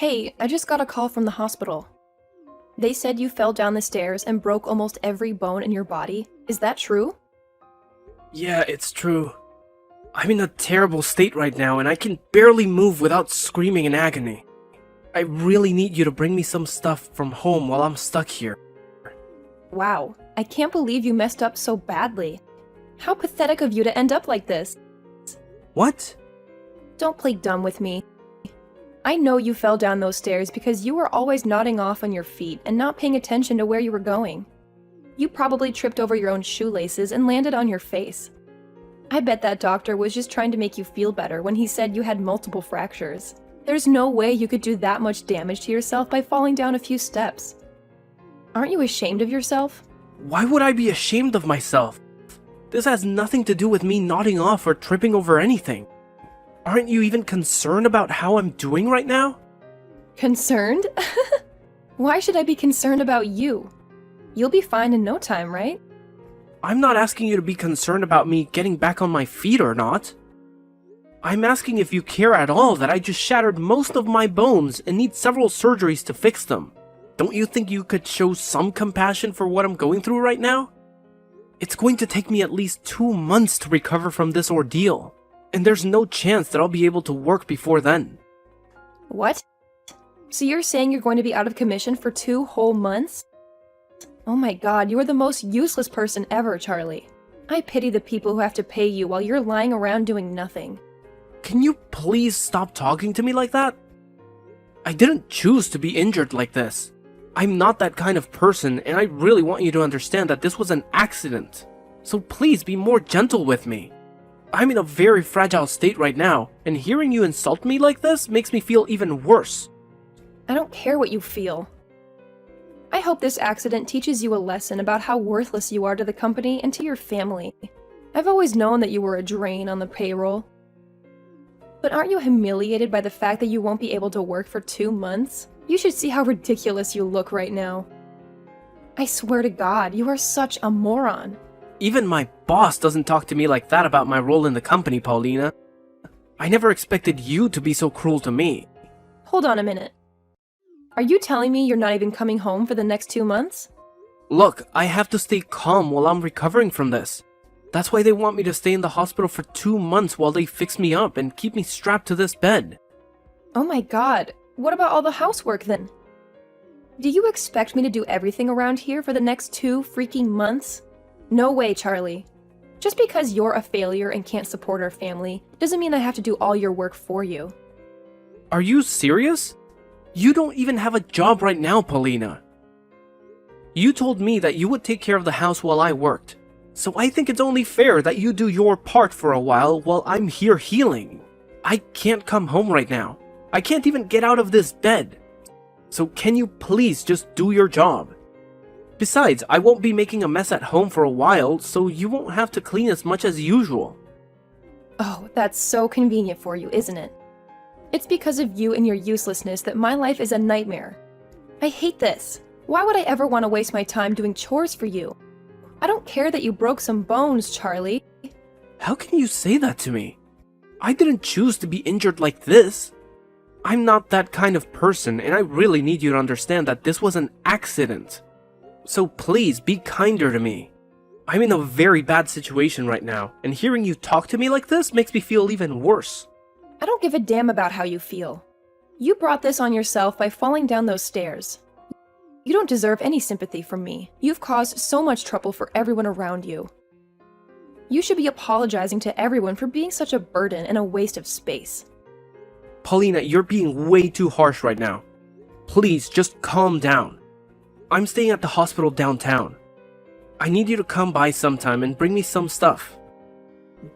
Hey, I just got a call from the hospital. They said you fell down the stairs and broke almost every bone in your body. Is that true? Yeah, it's true. I'm in a terrible state right now and I can barely move without screaming in agony. I really need you to bring me some stuff from home while I'm stuck here. Wow, I can't believe you messed up so badly. How pathetic of you to end up like this. What? Don't play dumb with me. I know you fell down those stairs because you were always nodding off on your feet and not paying attention to where you were going. You probably tripped over your own shoelaces and landed on your face. I bet that doctor was just trying to make you feel better when he said you had multiple fractures. There's no way you could do that much damage to yourself by falling down a few steps. Aren't you ashamed of yourself? Why would I be ashamed of myself? This has nothing to do with me nodding off or tripping over anything. Aren't you even concerned about how I'm doing right now? Concerned? Why should I be concerned about you? You'll be fine in no time, right? I'm not asking you to be concerned about me getting back on my feet or not. I'm asking if you care at all that I just shattered most of my bones and need several surgeries to fix them. Don't you think you could show some compassion for what I'm going through right now? It's going to take me at least 2 months to recover from this ordeal, and there's no chance that I'll be able to work before then. What? So you're saying you're going to be out of commission for 2 whole months? Oh my god, you are the most useless person ever, Charlie. I pity the people who have to pay you while you're lying around doing nothing. Can you please stop talking to me like that? I didn't choose to be injured like this. I'm not that kind of person, and I really want you to understand that this was an accident. So please be more gentle with me. I'm in a very fragile state right now, and hearing you insult me like this makes me feel even worse. I don't care what you feel. I hope this accident teaches you a lesson about how worthless you are to the company and to your family. I've always known that you were a drain on the payroll. But aren't you humiliated by the fact that you won't be able to work for 2 months? You should see how ridiculous you look right now. I swear to God, you are such a moron. Even my boss doesn't talk to me like that about my role in the company, Paulina. I never expected you to be so cruel to me. Hold on a minute. Are you telling me you're not even coming home for the next 2 months? Look, I have to stay calm while I'm recovering from this. That's why they want me to stay in the hospital for 2 months while they fix me up and keep me strapped to this bed. Oh my god, what about all the housework then? Do you expect me to do everything around here for the next 2 freaking months? No way, Charlie. Just because you're a failure and can't support our family doesn't mean I have to do all your work for you. Are you serious? You don't even have a job right now, Paulina. You told me that you would take care of the house while I worked. So I think it's only fair that you do your part for a while I'm here healing. I can't come home right now. I can't even get out of this bed. So can you please just do your job? Besides, I won't be making a mess at home for a while, so you won't have to clean as much as usual. Oh, that's so convenient for you, isn't it? It's because of you and your uselessness that my life is a nightmare. I hate this. Why would I ever want to waste my time doing chores for you? I don't care that you broke some bones, Charlie. How can you say that to me? I didn't choose to be injured like this. I'm not that kind of person, and I really need you to understand that this was an accident. So please, be kinder to me. I'm in a very bad situation right now, and hearing you talk to me like this makes me feel even worse. I don't give a damn about how you feel. You brought this on yourself by falling down those stairs. You don't deserve any sympathy from me. You've caused so much trouble for everyone around you. You should be apologizing to everyone for being such a burden and a waste of space. Paulina, you're being way too harsh right now. Please, just calm down. I'm staying at the hospital downtown. I need you to come by sometime and bring me some stuff.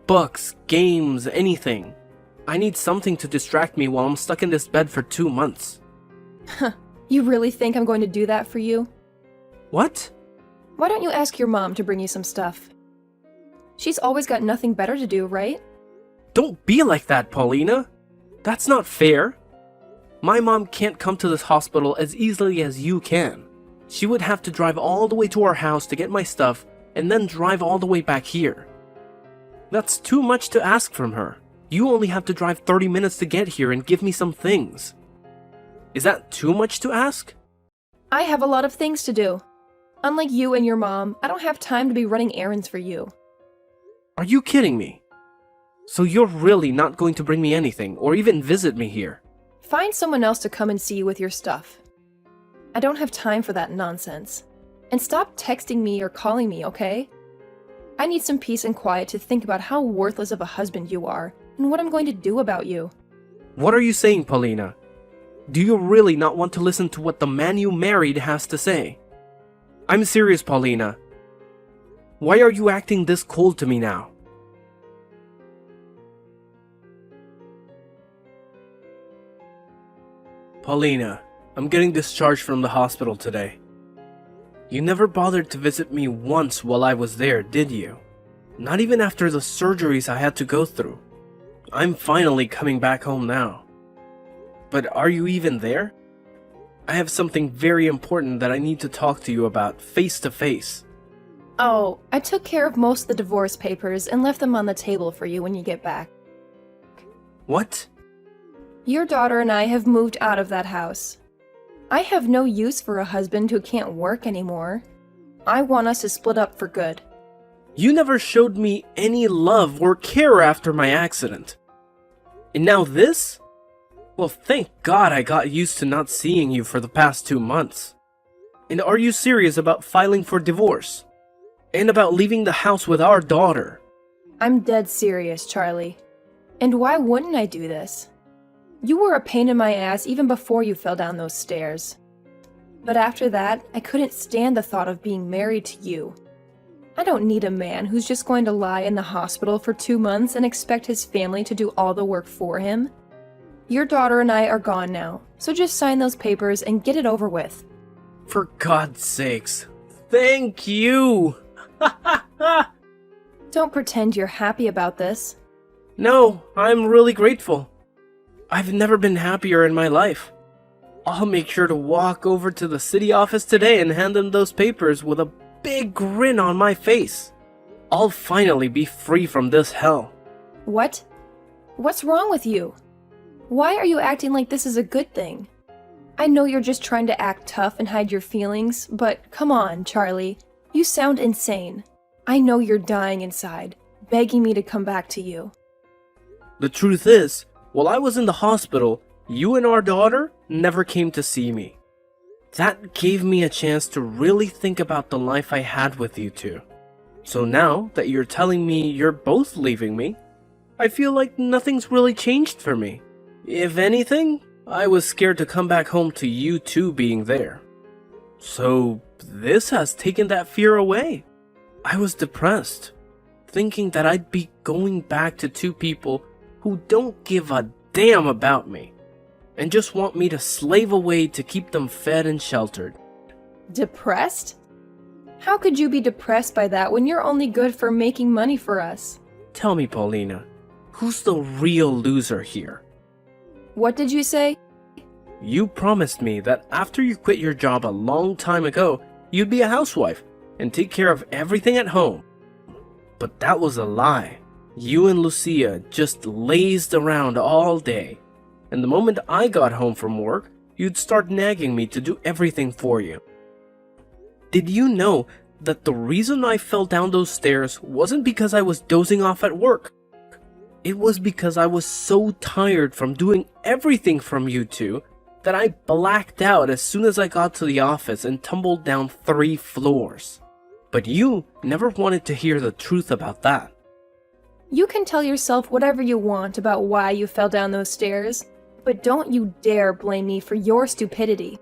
Books, games, anything. I need something to distract me while I'm stuck in this bed for 2 months. You really think I'm going to do that for you? What? Why don't you ask your mom to bring you some stuff? She's always got nothing better to do, right? Don't be like that, Paulina. That's not fair. My mom can't come to this hospital as easily as you can. She would have to drive all the way to our house to get my stuff and then drive all the way back here. That's too much to ask from her. You only have to drive 30 minutes to get here and give me some things. Is that too much to ask? I have a lot of things to do. Unlike you and your mom, I don't have time to be running errands for you. Are you kidding me? So you're really not going to bring me anything or even visit me here? Find someone else to come and see you with your stuff. I don't have time for that nonsense. And stop texting me or calling me, okay? I need some peace and quiet to think about how worthless of a husband you are and what I'm going to do about you. What are you saying, Paulina? Do you really not want to listen to what the man you married has to say? I'm serious, Paulina. Why are you acting this cold to me now? Paulina, I'm getting discharged from the hospital today. You never bothered to visit me once while I was there, did you? Not even after the surgeries I had to go through. I'm finally coming back home now. But are you even there? I have something very important that I need to talk to you about face to face. Oh, I took care of most of the divorce papers and left them on the table for you when you get back. What? Your daughter and I have moved out of that house. I have no use for a husband who can't work anymore. I want us to split up for good. You never showed me any love or care after my accident. And now this? Well, thank God I got used to not seeing you for the past 2 months. And are you serious about filing for divorce? And about leaving the house with our daughter? I'm dead serious, Charlie. And why wouldn't I do this? You were a pain in my ass even before you fell down those stairs. But after that, I couldn't stand the thought of being married to you. I don't need a man who's just going to lie in the hospital for 2 months and expect his family to do all the work for him. Your daughter and I are gone now, so just sign those papers and get it over with. For God's sakes, thank you! Don't pretend you're happy about this. No, I'm really grateful. I've never been happier in my life. I'll make sure to walk over to the city office today and hand them those papers with a big grin on my face. I'll finally be free from this hell. What? What's wrong with you? Why are you acting like this is a good thing? I know you're just trying to act tough and hide your feelings, but come on, Charlie. You sound insane. I know you're dying inside, begging me to come back to you. The truth is, while I was in the hospital, you and our daughter never came to see me. That gave me a chance to really think about the life I had with you two. So now that you're telling me you're both leaving me, I feel like nothing's really changed for me. If anything, I was scared to come back home to you two being there. So this has taken that fear away. I was depressed, thinking that I'd be going back to two people who don't give a damn about me and just want me to slave away to keep them fed and sheltered. Depressed? How could you be depressed by that when you're only good for making money for us? Tell me, Paulina, who's the real loser here? What did you say? You promised me that after you quit your job a long time ago, you'd be a housewife and take care of everything at home. But that was a lie. You and Lucia just lazed around all day, and the moment I got home from work, you'd start nagging me to do everything for you. Did you know that the reason I fell down those stairs wasn't because I was dozing off at work? It was because I was so tired from doing everything from you two that I blacked out as soon as I got to the office and tumbled down 3 floors. But you never wanted to hear the truth about that. You can tell yourself whatever you want about why you fell down those stairs, but don't you dare blame me for your stupidity.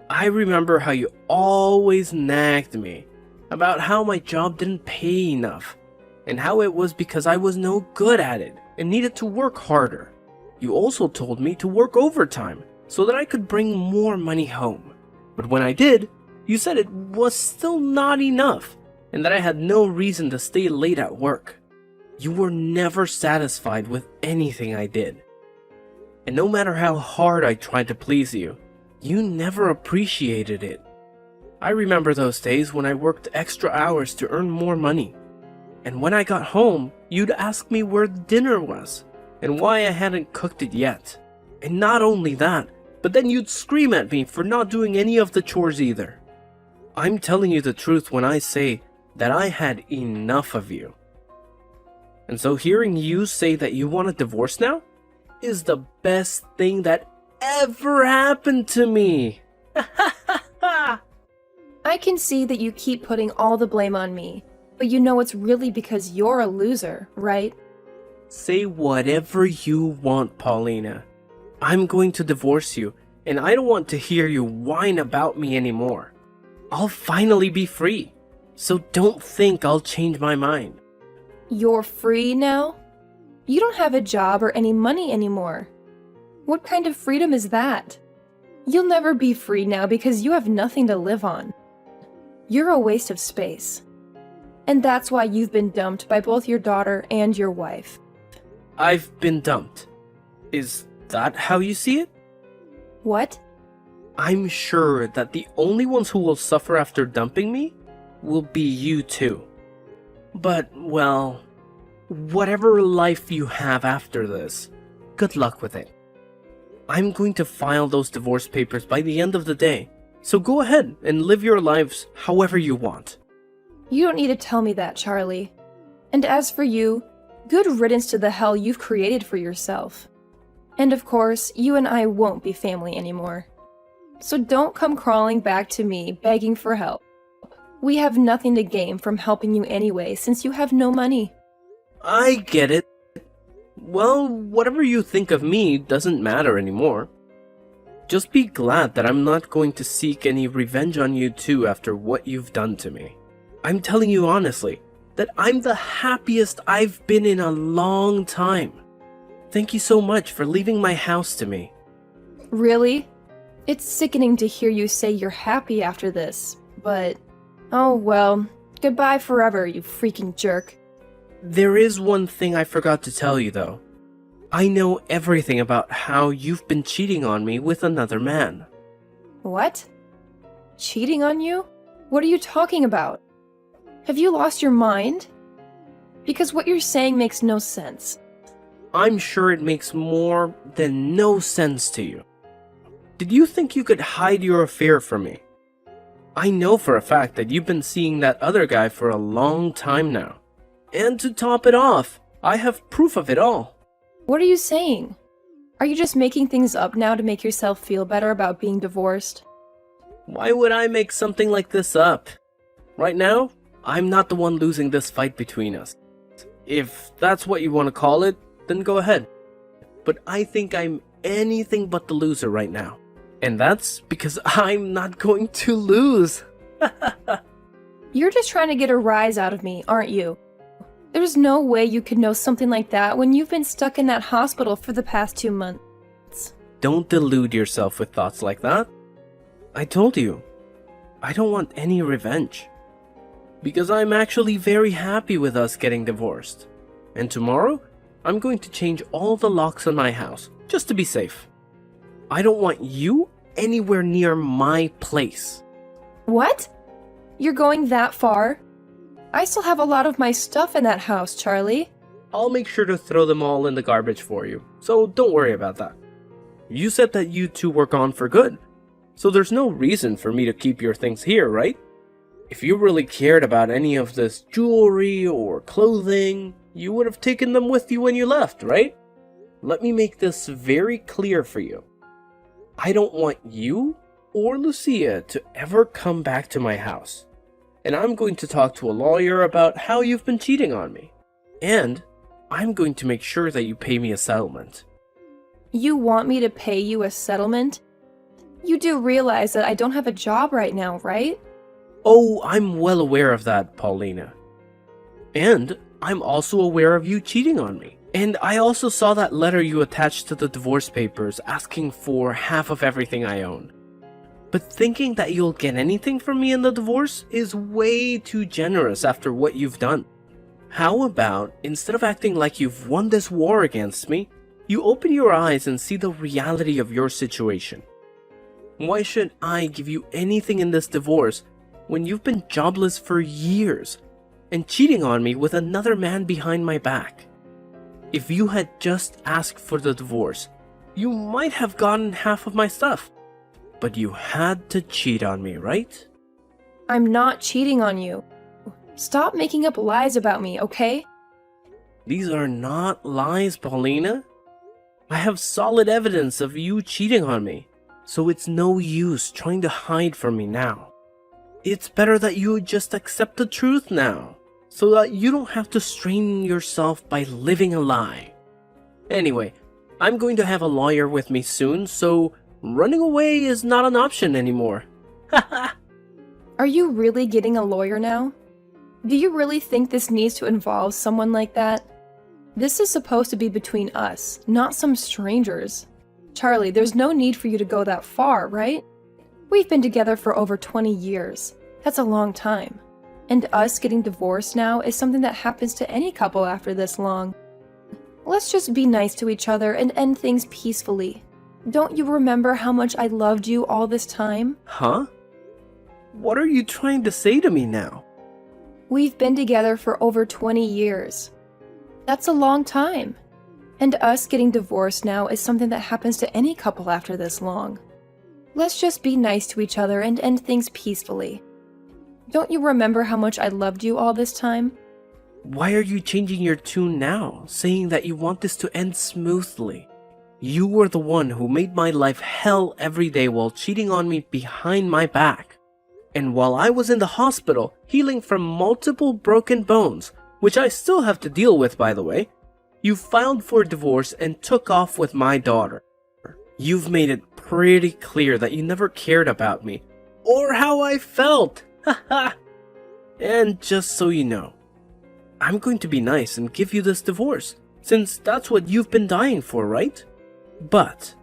I remember how you always nagged me about how my job didn't pay enough, and how it was because I was no good at it and needed to work harder. You also told me to work overtime so that I could bring more money home. But when I did, you said it was still not enough and that I had no reason to stay late at work. You were never satisfied with anything I did. And no matter how hard I tried to please you, you never appreciated it. I remember those days when I worked extra hours to earn more money. And when I got home, you'd ask me where the dinner was and why I hadn't cooked it yet. And not only that, but then you'd scream at me for not doing any of the chores either. I'm telling you the truth when I say that I had enough of you. And so hearing you say that you want a divorce now is the best thing that ever happened to me. I can see that you keep putting all the blame on me, but you know it's really because you're a loser, right? Say whatever you want, Paulina. I'm going to divorce you, and I don't want to hear you whine about me anymore. I'll finally be free, so don't think I'll change my mind. You're free now? You don't have a job or any money anymore. What kind of freedom is that? You'll never be free now because you have nothing to live on. You're a waste of space. And that's why you've been dumped by both your daughter and your wife. I've been dumped. Is that how you see it? What? I'm sure that the only ones who will suffer after dumping me will be you two. But, well, whatever life you have after this, good luck with it. I'm going to file those divorce papers by the end of the day, so go ahead and live your lives however you want. You don't need to tell me that, Charlie. And as for you, good riddance to the hell you've created for yourself. And of course, you and I won't be family anymore. So don't come crawling back to me begging for help. We have nothing to gain from helping you anyway, since you have no money. I get it. Well, whatever you think of me doesn't matter anymore. Just be glad that I'm not going to seek any revenge on you two after what you've done to me. I'm telling you honestly that I'm the happiest I've been in a long time. Thank you so much for leaving my house to me. Really? It's sickening to hear you say you're happy after this, but... oh well, goodbye forever, you freaking jerk. There is one thing I forgot to tell you though. I know everything about how you've been cheating on me with another man. What? Cheating on you? What are you talking about? Have you lost your mind? Because what you're saying makes no sense. I'm sure it makes more than no sense to you. Did you think you could hide your affair from me? I know for a fact that you've been seeing that other guy for a long time now. And to top it off, I have proof of it all. What are you saying? Are you just making things up now to make yourself feel better about being divorced? Why would I make something like this up? Right now, I'm not the one losing this fight between us. If that's what you want to call it, then go ahead. But I think I'm anything but the loser right now. And that's because I'm not going to lose. You're just trying to get a rise out of me, aren't you? There's no way you could know something like that when you've been stuck in that hospital for the past 2 months. Don't delude yourself with thoughts like that. I told you, I don't want any revenge. Because I'm actually very happy with us getting divorced. And tomorrow, I'm going to change all the locks on my house, just to be safe. I don't want you anywhere near my place. What? You're going that far? I still have a lot of my stuff in that house, Charlie. I'll make sure to throw them all in the garbage for you, so don't worry about that. You said that you two were gone for good, so there's no reason for me to keep your things here, right? If you really cared about any of this jewelry or clothing, you would have taken them with you when you left, right? Let me make this very clear for you. I don't want you or Lucia to ever come back to my house. And I'm going to talk to a lawyer about how you've been cheating on me. And I'm going to make sure that you pay me a settlement. You want me to pay you a settlement? You do realize that I don't have a job right now, right? Oh, I'm well aware of that, Paulina. And I'm also aware of you cheating on me. And I also saw that letter you attached to the divorce papers asking for half of everything I own. But thinking that you'll get anything from me in the divorce is way too generous after what you've done. How about, instead of acting like you've won this war against me, you open your eyes and see the reality of your situation? Why should I give you anything in this divorce when you've been jobless for years and cheating on me with another man behind my back? If you had just asked for the divorce, you might have gotten half of my stuff. But you had to cheat on me, right? I'm not cheating on you. Stop making up lies about me, okay? These are not lies, Paulina. I have solid evidence of you cheating on me, so it's no use trying to hide from me now. It's better that you just accept the truth now, so that you don't have to strain yourself by living a lie. Anyway, I'm going to have a lawyer with me soon, so running away is not an option anymore. Haha. Are you really getting a lawyer now? Do you really think this needs to involve someone like that? This is supposed to be between us, not some strangers. Charlie, there's no need for you to go that far, right? We've been together for over 20 years. That's a long time. And us getting divorced now is something that happens to any couple after this long. Let's just be nice to each other and end things peacefully. Don't you remember how much I loved you all this time? Huh? What are you trying to say to me now? We've been together for over 20 years. That's a long time. And us getting divorced now is something that happens to any couple after this long. Let's just be nice to each other and end things peacefully. Don't you remember how much I loved you all this time? Why are you changing your tune now, saying that you want this to end smoothly? You were the one who made my life hell every day while cheating on me behind my back. And while I was in the hospital, healing from multiple broken bones, which I still have to deal with by the way, you filed for divorce and took off with my daughter. You've made it pretty clear that you never cared about me, or how I felt. Haha. And just so you know, I'm going to be nice and give you this divorce, since that's what you've been dying for, right? But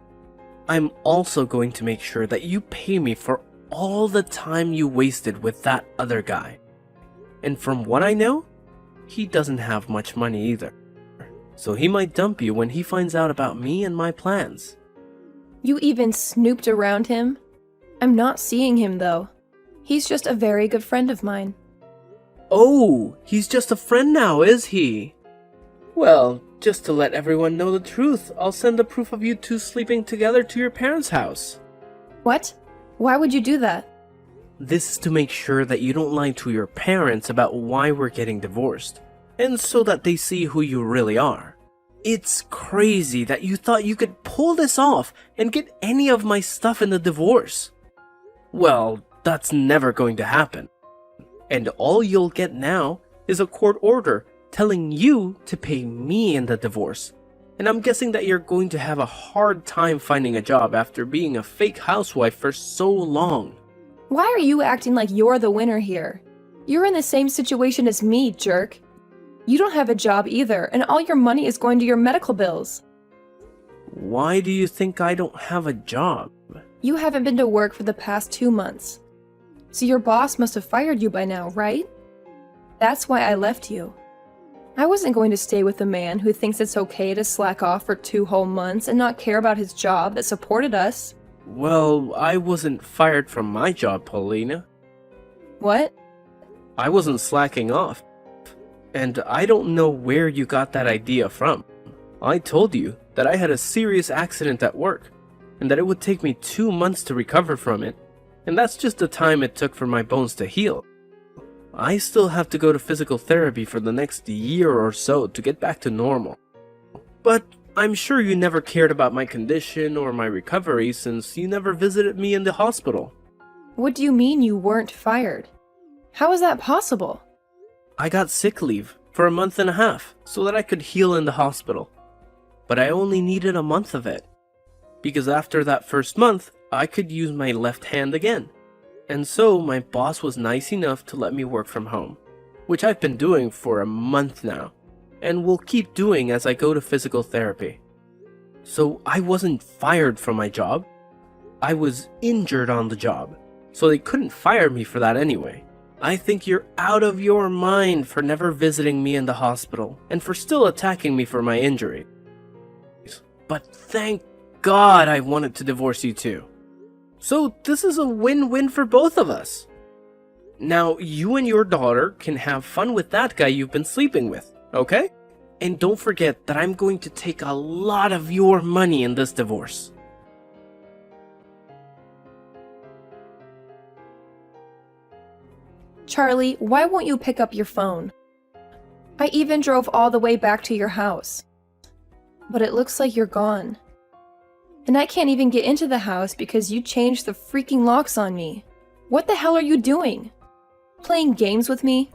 I'm also going to make sure that you pay me for all the time you wasted with that other guy. And from what I know, he doesn't have much money either. So he might dump you when he finds out about me and my plans. You even snooped around him? I'm not seeing him though. He's just a very good friend of mine. Oh, he's just a friend now, is he? Well, just to let everyone know the truth, I'll send the proof of you two sleeping together to your parents' house. What? Why would you do that? This is to make sure that you don't lie to your parents about why we're getting divorced, and so that they see who you really are. It's crazy that you thought you could pull this off and get any of my stuff in the divorce. Well, that's never going to happen. And all you'll get now is a court order telling you to pay me in the divorce. And I'm guessing that you're going to have a hard time finding a job after being a fake housewife for so long. Why are you acting like you're the winner here? You're in the same situation as me, jerk. You don't have a job either, and all your money is going to your medical bills. Why do you think I don't have a job? You haven't been to work for the past 2 months. So your boss must have fired you by now, right? That's why I left you. I wasn't going to stay with a man who thinks it's okay to slack off for 2 whole months and not care about his job that supported us. Well, I wasn't fired from my job, Paulina. What? I wasn't slacking off. And I don't know where you got that idea from. I told you that I had a serious accident at work, and that it would take me 2 months to recover from it, and that's just the time it took for my bones to heal. I still have to go to physical therapy for the next year or so to get back to normal. But I'm sure you never cared about my condition or my recovery since you never visited me in the hospital. What do you mean you weren't fired? How is that possible? I got sick leave for a month and a half so that I could heal in the hospital. But I only needed a month of it, because after that first month, I could use my left hand again. And so my boss was nice enough to let me work from home, which I've been doing for a month now, and will keep doing as I go to physical therapy. So I wasn't fired from my job. I was injured on the job, so they couldn't fire me for that anyway. I think you're out of your mind for never visiting me in the hospital, and for still attacking me for my injury. But thank God I wanted to divorce you too. So this is a win-win for both of us. Now you and your daughter can have fun with that guy you've been sleeping with, okay? And don't forget that I'm going to take a lot of your money in this divorce. Charlie, why won't you pick up your phone? I even drove all the way back to your house. But it looks like you're gone. And I can't even get into the house because you changed the freaking locks on me. What the hell are you doing? Playing games with me?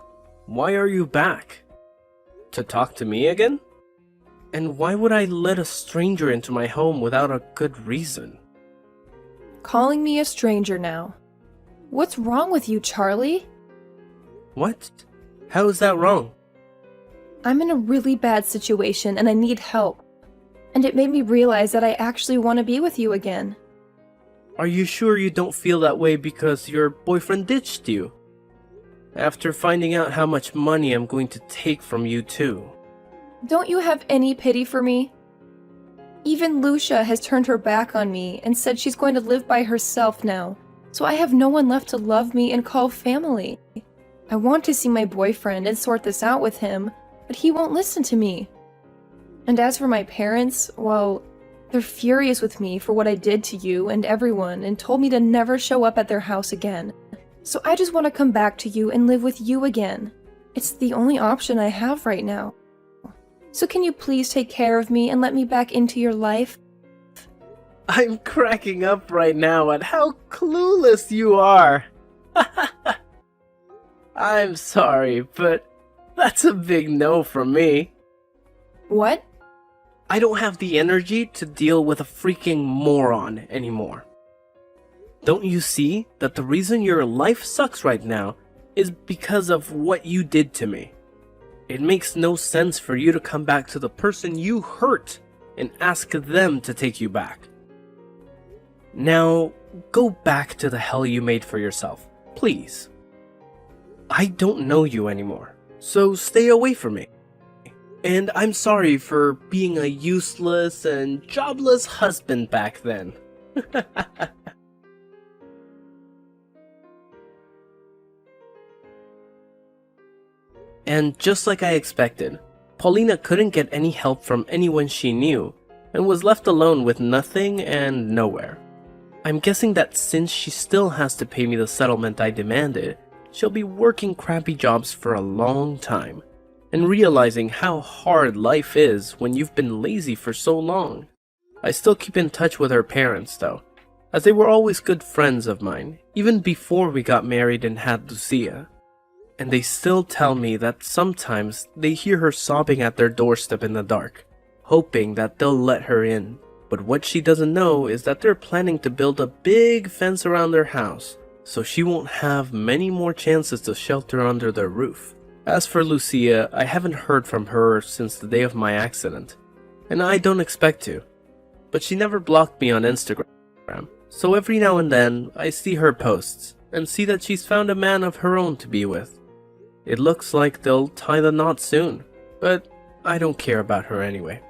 Why are you back? To talk to me again? And why would I let a stranger into my home without a good reason? Calling me a stranger now. What's wrong with you, Charlie? What? How is that wrong? I'm in a really bad situation and I need help. And it made me realize that I actually want to be with you again. Are you sure you don't feel that way because your boyfriend ditched you? After finding out how much money I'm going to take from you too. Don't you have any pity for me? Even Lucia has turned her back on me and said she's going to live by herself now, so I have no one left to love me and call family. I want to see my boyfriend and sort this out with him, but he won't listen to me. And as for my parents, well, they're furious with me for what I did to you and everyone and told me to never show up at their house again. So I just want to come back to you and live with you again. It's the only option I have right now. So can you please take care of me and let me back into your life? I'm cracking up right now at how clueless you are. I'm sorry, but that's a big no from me. What? I don't have the energy to deal with a freaking moron anymore. Don't you see that the reason your life sucks right now is because of what you did to me? It makes no sense for you to come back to the person you hurt and ask them to take you back. Now, go back to the hell you made for yourself, please. I don't know you anymore, so stay away from me. And I'm sorry for being a useless and jobless husband back then. And just like I expected, Paulina couldn't get any help from anyone she knew, and was left alone with nothing and nowhere. I'm guessing that since she still has to pay me the settlement I demanded, she'll be working crappy jobs for a long time, and realizing how hard life is when you've been lazy for so long. I still keep in touch with her parents though, as they were always good friends of mine, even before we got married and had Lucia. And they still tell me that sometimes they hear her sobbing at their doorstep in the dark, hoping that they'll let her in. But what she doesn't know is that they're planning to build a big fence around their house, so she won't have many more chances to shelter under their roof. As for Lucia, I haven't heard from her since the day of my accident, and I don't expect to. But she never blocked me on Instagram, so every now and then I see her posts and see that she's found a man of her own to be with. It looks like they'll tie the knot soon, but I don't care about her anyway.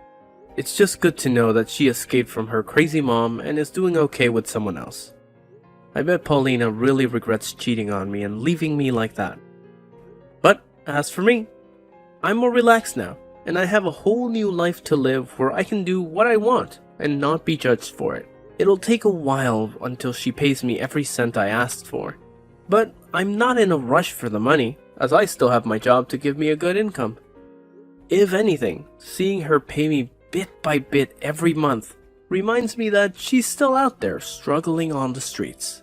It's just good to know that she escaped from her crazy mom and is doing okay with someone else. I bet Paulina really regrets cheating on me and leaving me like that. But as for me, I'm more relaxed now, and I have a whole new life to live where I can do what I want and not be judged for it. It'll take a while until she pays me every cent I asked for, but I'm not in a rush for the money, as I still have my job to give me a good income. If anything, seeing her pay me bit by bit every month reminds me that she's still out there struggling on the streets.